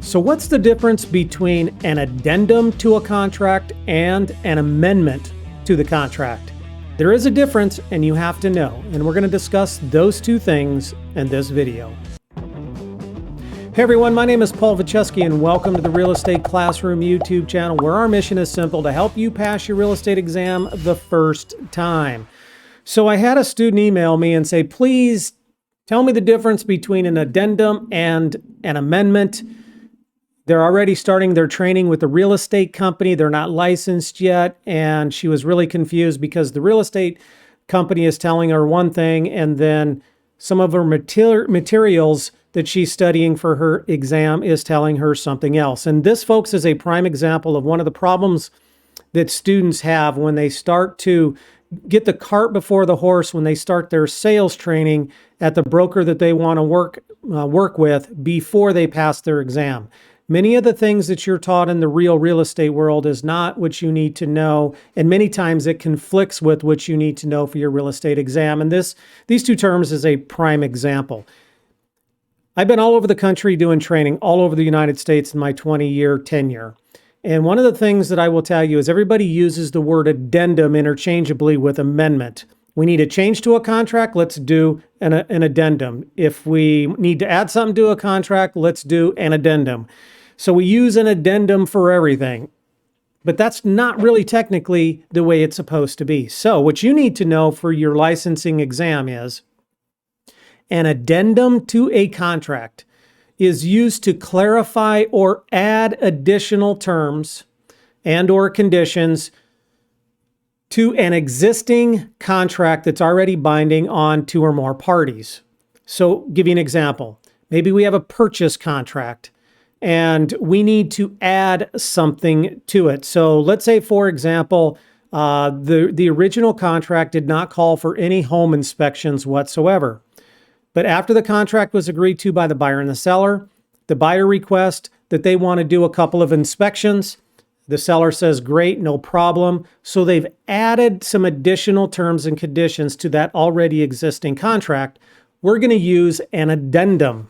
So what's the difference between an addendum to a contract and an amendment to the contract? There is a difference and you have to know, and we're going to discuss those two things in this video. Hey everyone, my name is Vojchehoske and welcome to the Real Estate Classroom YouTube channel, where our mission is simple: to help you pass your real estate exam the first time. So I had a student email me and say, please tell me the difference between an addendum and an amendment. They're already starting their training with the real estate company. They're not licensed yet. And she was really confused because the real estate company is telling her one thing, and then some of her materials that she's studying for her exam is telling her something else. And this, folks, is a prime example of one of the problems that students have when they start to get the cart before the horse, when they start their sales training at the broker that they want to work with before they pass their exam. Many of the things that you're taught in the real estate world is not what you need to know, and many times it conflicts with what you need to know for your real estate exam. And these two terms is a prime example. I've been all over the country doing training, all over the United States in my 20-year tenure. And one of the things that I will tell you is everybody uses the word addendum interchangeably with amendment. We need a change to a contract, let's do an addendum. If we need to add something to a contract, let's do an addendum. So we use an addendum for everything, but that's not really technically the way it's supposed to be. So what you need to know for your licensing exam is an addendum to a contract is used to clarify or add additional terms and or conditions to an existing contract that's already binding on two or more parties. So give you an example. Maybe we have a purchase contract and we need to add something to it. So let's say, for example, the original contract did not call for any home inspections whatsoever. But after the contract was agreed to by the buyer and the buyer requests that they want to do a couple of inspections. The seller says, great, no problem. So they've added some additional terms and conditions to that already existing contract. We're going to use an addendum.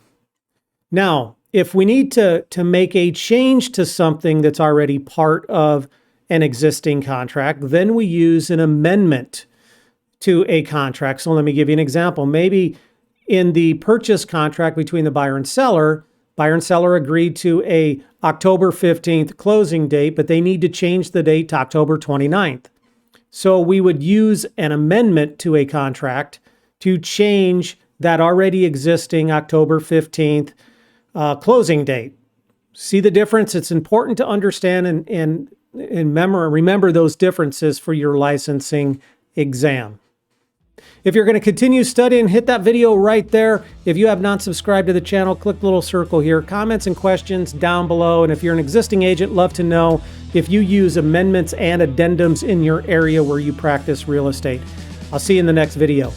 Now, if we need to make a change to something that's already part of an existing contract, then we use an amendment to a contract. So let me give you an example. Maybe in the purchase contract between the buyer and seller agreed to a October 15th closing date, but they need to change the date to October 29th. So we would use an amendment to a contract to change that already existing October 15th closing date. See the difference? It's important to understand and remember those differences for your licensing exam. If you're going to continue studying, hit that video right there. If you have not subscribed to the channel, click the little circle here. Comments and questions down below. And if you're an existing agent, love to know if you use amendments and addendums in your area where you practice real estate. I'll see you in the next video.